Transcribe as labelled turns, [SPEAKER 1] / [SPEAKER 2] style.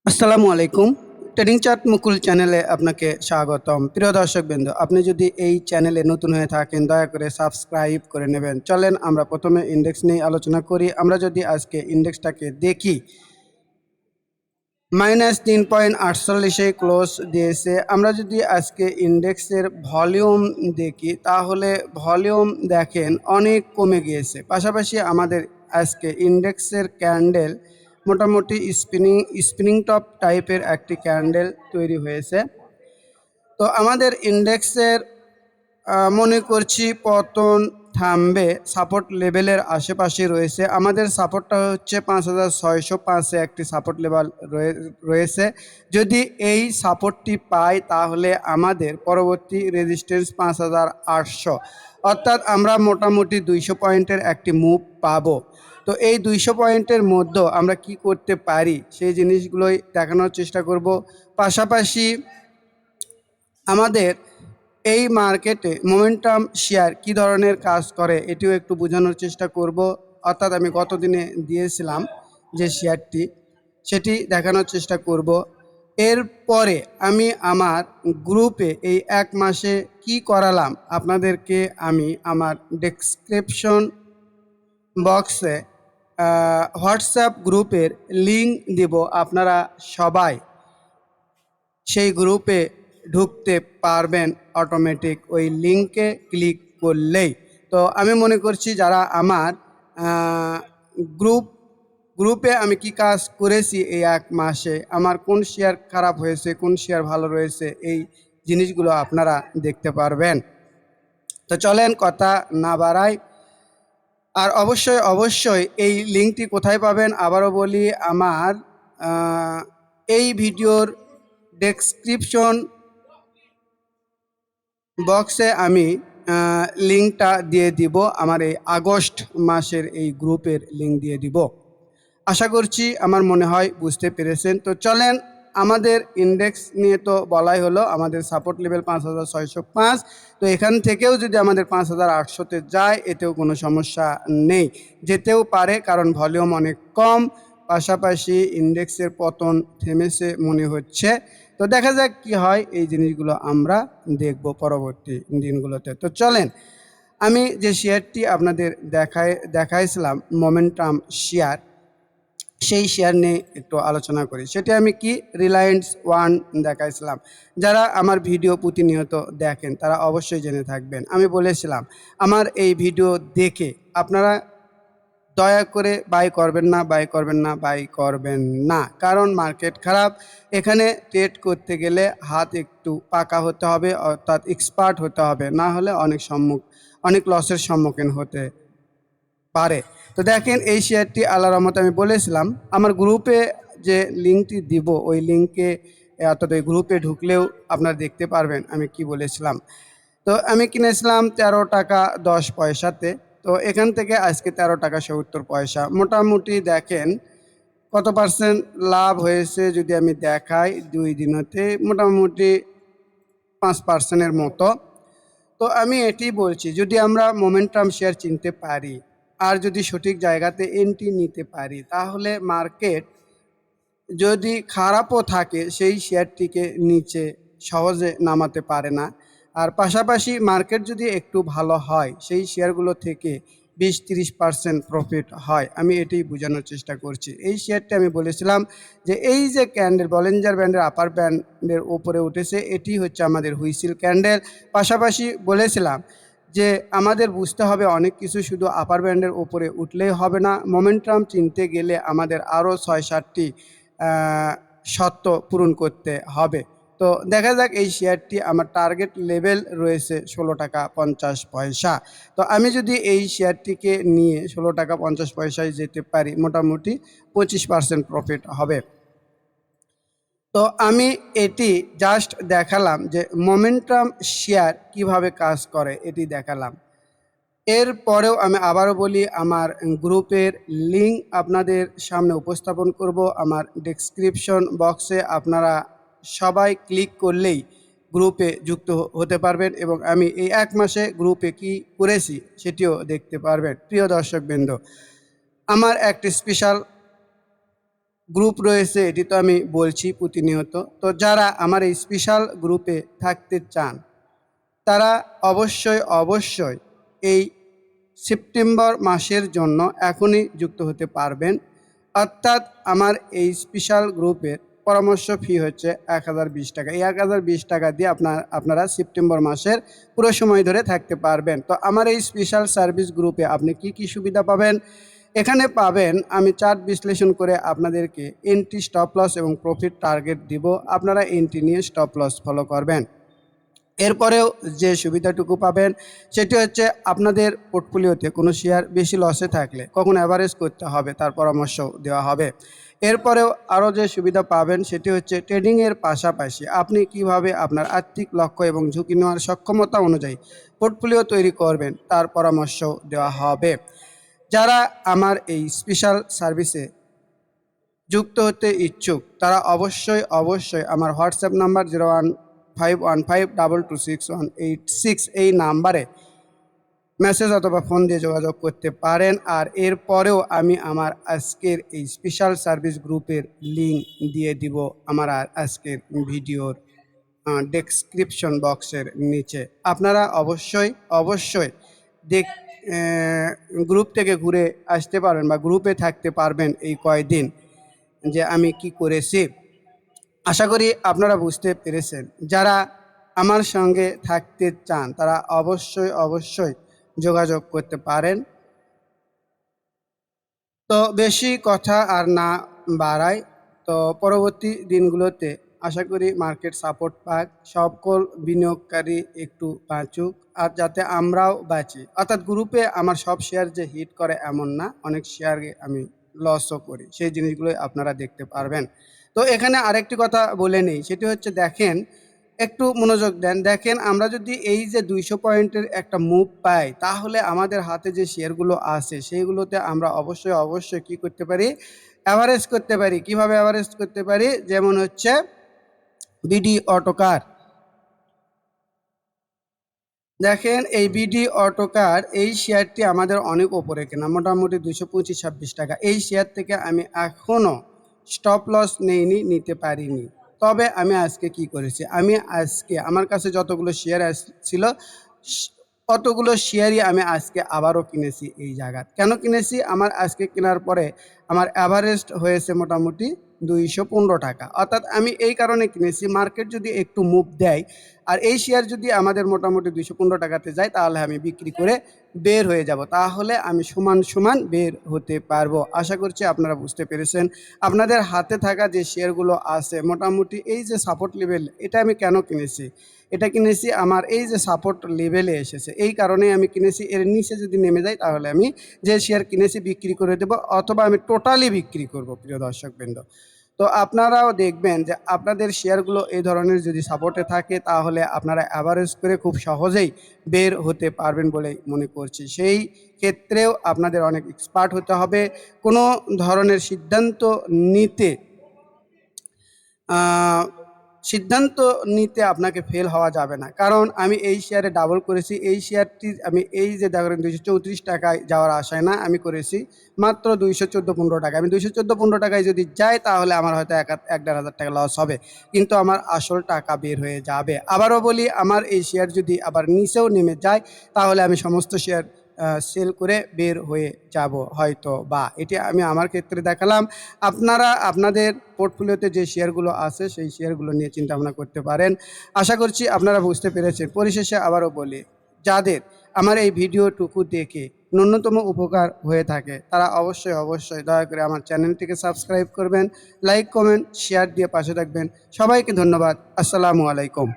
[SPEAKER 1] আসসালামু আলাইকুম। Trading chart মুকুল চ্যানেলে আপনাকে স্বাগতম। প্রিয় দর্শকবৃন্দ, আপনি যদি এই চ্যানেলে নতুন হয়ে থাকেন দয়া করে সাবস্ক্রাইব করে নেবেন। চলেন আমরা প্রথমে ইন্ডেক্স নিয়ে আলোচনা করি। আমরা যদি আজকে ইন্ডেক্সটাকে দেখি, -3.48 ক্লোজ দিয়েছে। আমরা যদি আজকে ইন্ডেক্সের ভলিউম দেখি তাহলে ভলিউম দেখেন অনেক কমে গিয়েছে। পাশাপাশি আমাদের আজকে ইন্ডেক্সের ক্যান্ডেল মোটামুটি স্পিনিং টপ টাইপের একটি ক্যান্ডেল তৈরি হয়েছে। তো আমাদের ইন্ডেক্সের মনে করছি পতন থামবে, সাপোর্ট লেভেলের আশেপাশে রয়েছে। আমাদের সাপোর্টটা হচ্ছে 5605-এ একটি সাপোর্ট লেভেল রয়েছে। যদি এই সাপোর্টটি পাই তাহলে আমাদের পরবর্তী রেজিস্ট্যান্স 5800, অর্থাৎ আমরা মোটামুটি 200 পয়েন্টের একটি মুভ পাবো। তো এই 200 পয়েন্টের মধ্যে আমরা কি করতে পারি সেই জিনিসগুলোই দেখানোর চেষ্টা করব। পাশাপাশি আমাদের এই মার্কেটে মোমেন্টাম শেয়ার কি ধরনের কাজ করে এটিও একটু বোঝানোর চেষ্টা করব। অর্থাৎ আমি গত দিনে দিয়েছিলাম যে শেয়ারটি, সেটি দেখানোর চেষ্টা করব। এরপরে আমি আমার গ্রুপে এই এক মাসে কি করালাম আপনাদেরকে আমি আমার ডেসক্রিপশন বক্সে হোয়াটসঅ্যাপ গ্রুপের লিঙ্ক দিব। আপনারা সবাই সেই গ্রুপে ঢুকতে পারবেন অটোমেটিক ওই লিঙ্কে ক্লিক করলেই। তো আমি মনে করছি যারা আমার গ্রুপে আমি কি কাজ করেছি এই এক মাসে, আমার কোন শেয়ার খারাপ হয়েছে কোন শেয়ার ভালো রয়েছে, এই জিনিসগুলো আপনারা দেখতে পারবেন। তো চলেন কথা না বাড়াই, আর অবশ্যই অবশ্যই এই লিঙ্কটি কোথায় পাবেন আবারও বলি, আমার এই ভিডিওর ডেসক্রিপশন বক্সে আমি লিঙ্কটা দিয়ে দিব। আমার এই আগস্ট মাসের এই গ্রুপের লিঙ্ক দিয়ে দিব। আশা করছি আমার মনে হয় বুঝতে পেরেছেন। তো চলেন, আমাদের ইন্ডেক্স নিয়ে তো বলাই হলো, আমাদের সাপোর্ট লেভেল 5605। তো এখান থেকেও যদি আমাদের 5800-তে যায় এতেও কোনো সমস্যা নেই, যেতেও পারে, কারণ ভলিউম অনেক কম। পাশাপাশি ইন্ডেক্সের পতন থেমেছে মনে হচ্ছে। তো দেখা যাক কি হয়, এই জিনিসগুলো আমরা দেখব পরবর্তী দিনগুলোতে। তো চলেন, আমি যে শেয়ারটি আপনাদের দেখাইছিলাম মোমেন্টাম শেয়ার, সেই শেয়ার নিয়ে একটু আলোচনা করি। সেটি আমি কি রিলায়েন্স ওয়ান দেখাইছিলাম। যারা আমার ভিডিও প্রতিনিয়ত দেখেন তারা অবশ্যই জেনে থাকবেন, আমি বলেছিলাম আমার এই ভিডিও দেখে আপনারা দয়া করে বাই করবেন না, বাই করবেন না, বাই করবেন না, কারণ মার্কেট খারাপ। এখানে ট্রেড করতে গেলে হাত একটু পাকা হতে হবে, অর্থাৎ এক্সপার্ট হতে হবে, না হলে অনেক লসের সম্মুখীন হতে পারে। তো দেখেন এই শেয়ারটি আল্লাহর রহমতে আমি বলেছিলাম আমার গ্রুপে যে লিঙ্কটি দিব ওই লিঙ্কে, অর্থাৎ ওই গ্রুপে ঢুকলেও আপনারা দেখতে পারবেন আমি কি বলেছিলাম। তো আমি কিনেছিলাম 13 টাকা 10 পয়সাতে। তো এখান থেকে আজকে 13 টাকা 70 পয়সা, মোটামুটি দেখেন কত পার্সেন্ট লাভ হয়েছে যদি আমি দেখাই। 2 দিনতে মোটামুটি 5%-এর মতো। তো আমি এটি বলছি, যদি আমরা মোমেন্টাম শেয়ার চিনতে পারি আর যদি সঠিক জায়গাতে এন্ট্রি নিতে পারি তাহলে মার্কেট যদি খারাপও থাকে সেই শেয়ারটিকে নিচে সহজে নামাতে পারে না। আর পাশাপাশি মার্কেট যদি একটু ভালো হয় সেই শেয়ারগুলো থেকে 20-30% প্রফিট হয়। আমি এটাই বোঝানোর চেষ্টা করছি। এই শেয়ারটি আমি বলেছিলাম যে এই যে ক্যান্ডেল বলিঞ্জার ব্যান্ডের আপার ব্যান্ডের উপরে উঠেছে এটি হচ্ছে আমাদের হুইসেল ক্যান্ডেল। পাশাপাশি বলেছিলাম যে আমাদের বুঝতে হবে অনেক কিছু, শুধু আপার ব্যান্ডের উপরে উঠলেই হবে না, মোমেন্টাম চিনতে গেলে আমাদের আরও 6-7টি শর্ত পূরণ করতে হবে। তো দেখা যাক, এই শেয়ারটি আমার টার্গেট লেভেল রয়েছে 16 টাকা 50 পয়সা। তো আমি যদি এই শেয়ারটিকে নিয়ে 16 টাকা 50 পয়সায় যেতে পারি মোটামুটি 25% প্রফিট হবে। তো আমি এটি জাস্ট দেখালাম যে মোমেন্টাম শেয়ার কিভাবে কাজ করে, এটি দেখালাম। এরপরেও আমি আবারও বলি, আমার গ্রুপের লিঙ্ক আপনাদের সামনে উপস্থাপন করব আমার ডেসক্রিপশন বক্সে। আপনারা সবাই ক্লিক করলেই গ্রুপে যুক্ত হতে পারবেন এবং আমি এই এক মাসে গ্রুপে কি করেছি সেটিও দেখতে পারবেন। প্রিয় দর্শকবৃন্দ, আমার একটি স্পেশাল গ্রুপ রয়েছে, এটি তো আমি বলছি প্রতিনিয়ত। তো যারা আমার এই স্পেশাল গ্রুপে থাকতে চান তারা অবশ্যই এই সেপ্টেম্বর মাসের জন্য এখনই যুক্ত হতে পারবেন। অর্থাৎ আমার এই স্পেশাল গ্রুপের পরামর্শ ফি হচ্ছে 1020 টাকা। এই 1020 টাকা দিয়ে আপনারা সেপ্টেম্বর মাসের পুরো সময় ধরে থাকতে পারবেন। তো আমার এই স্পেশাল সার্ভিস গ্রুপে আপনি কি সুবিধা পাবেন? এখানে পাবেন আমি চার্ট বিশ্লেষণ করে আপনাদেরকে এন্ট্রি, স্টপ লস এবং প্রফিট টার্গেট দিব। আপনারা এন্ট্রি নিয়ে স্টপ লস ফলো করবেন। এরপরেও যে সুবিধাটুকু পাবেন সেটি হচ্ছে আপনাদের পোর্টফোলিওতে কোনো শেয়ার বেশি লসে থাকলে কখন অ্যাভারেজ করতে হবে তার পরামর্শ দেওয়া হবে। এরপরেও আরও যে সুবিধা পাবেন সেটি হচ্ছে ট্রেডিংয়ের পাশাপাশি আপনি কিভাবে আপনার আর্থিক লক্ষ্য এবং ঝুঁকি নেওয়ার সক্ষমতা অনুযায়ী পোর্টফোলিও তৈরি করবেন তার পরামর্শ দেওয়া হবে। যারা আমার এই স্পেশাল সার্ভিসে যুক্ত হতে ইচ্ছুক তারা অবশ্যই আমার হোয়াটসঅ্যাপ নাম্বার 015152261886 এই নাম্বারে মেসেজ অথবা ফোন দিয়ে যোগাযোগ করতে পারেন। আর এরপরেও আমি আমার আজকের এই স্পেশাল সার্ভিস গ্রুপের লিঙ্ক দিয়ে দিব আমার আজকের ভিডিওর ডেসক্রিপশন বক্সের নিচে। আপনারা অবশ্যই দেখ গ্রুপ থেকে ঘুরে আসতে পারবেন বা গ্রুপে থাকতে পারবেন এই কয়দিন যে আমি কি করেছি। আশা করি আপনারা বুঝতে পেরেছেন। যারা আমার সঙ্গে থাকতে চান তারা অবশ্যই যোগাযোগ করতে পারেন। তো বেশি কথা আর না বাড়াই, তো পরবর্তী দিনগুলোতে আশা করি মার্কেট সাপোর্ট পাক, সকল বিনিয়োগকারী একটু বাঁচুক আর যাতে আমরাও বাঁচি। অর্থাৎ গ্রুপে আমার সব শেয়ার যে হিট করে এমন না, অনেক শেয়ারে আমি লসও করি, সেই জিনিসগুলোই আপনারা দেখতে পারবেন। তো এখানে আরেকটি কথা বলে নেই, সেটি হচ্ছে দেখেন, একটু মনোযোগ দেন। দেখেন আমরা যদি এই যে 200 পয়েন্টের একটা মুভ পাই তাহলে আমাদের হাতে যে শেয়ারগুলো আছে সেইগুলোতে আমরা অবশ্যই কি করতে পারি, অ্যাভারেজ করতে পারি। কিভাবে অ্যাভারেজ করতে পারি? যেমন হচ্ছে বিডি অটোকার। দেখেন এই বিডি অটোকার এই শেয়ারটি আমাদের অনেক ওপরে কেনা, মোটামুটি 225-26 টাকা। এই শেয়ার থেকে আমি এখনও স্টপ লস নিতে পারিনি। তবে আমি আজকে কি করেছি, আমি আজকে আমার কাছে যতগুলো শেয়ার ছিল অতগুলো শেয়ারই আমি আজকে আবারও কিনেছি। এই জায়গা কেন কিনেছি? আমার আজকে কেনার পরে আমার অ্যাভারেজ হয়েছে মোটামুটি 215 টাকা। অর্থাৎ আমি এই কারণে কিনেছি, মার্কেট যদি একটু মুভ দেয় আর এই শেয়ার যদি আমাদের মোটামুটি 215 টাকাতে যায় তাহলে আমি বিক্রি করে বের হয়ে যাব, তাহলে আমি সমান বের হতে পারবো। আশা করছি আপনারা বুঝতে পেরেছেন। আপনাদের হাতে থাকা যে শেয়ারগুলো আছে মোটামুটি এই যে সাপোর্ট লেভেল, এটা আমি কেন কিনেছি? এটা কিনেছি আমার এই যে সাপোর্ট লেভেলে এসেছে এই কারণেই আমি কিনেছি। এর নিচে যদি নেমে যায় তাহলে আমি যে শেয়ার কিনেছি বিক্রি করে দেবো, অথবা আমি টোটালি বিক্রি করব। প্রিয় দর্শকবৃন্দ, তো আপনারাও দেখবেন যে আপনাদের শেয়ারগুলো এই ধরনের যদি সাপোর্টে থাকে তাহলে আপনারা অ্যাভারেজ করে খুব সহজেই বের হতে পারবেন বলেই মনে করছি। সেই ক্ষেত্রেও আপনাদের অনেক এক্সপার্ট হতে হবে। কোনো ধরনের সিদ্ধান্ত নিতে আপনাকে ফেল হওয়া যাবে না, কারণ আমি এই শেয়ারে ডাবল করেছি। এই শেয়ারটি আমি এই যে দেখেন 234 টাকায় যাওয়ার আশায় না, আমি করেছি মাত্র 214-15 টাকা। আমি 214-15 টাকায় যদি যাই তাহলে আমার হয়তো 1,500 টাকা লস হবে, কিন্তু আমার আসল টাকা বের হয়ে যাবে। আবারও বলি, আমার এই শেয়ার যদি আবার নিচেও নেমে যায় তাহলে আমি সমস্ত শেয়ার সেল করে বের হয়ে যাব হয়তো বা। এটি আমি আমার ক্ষেত্রে দেখালাম। আপনারা আপনাদের পোর্টফোলিওতে যে শেয়ারগুলো আছে সেই শেয়ারগুলো নিয়ে চিন্তা ভাবনা করতে পারেন। আশা করছি আপনারা বুঝতে পেরেছেন। পরিশেষে আবারও বলি, যাদের আমার এই ভিডিওটুকু দেখে ন্যূনতম উপকার হয়ে থাকে তারা অবশ্যই দয়া করে আমার চ্যানেলটিকে সাবস্ক্রাইব করবেন, লাইক কমেন্ট শেয়ার দিয়ে পাশে থাকবেন। সবাইকে ধন্যবাদ। আসসালামু আলাইকুম।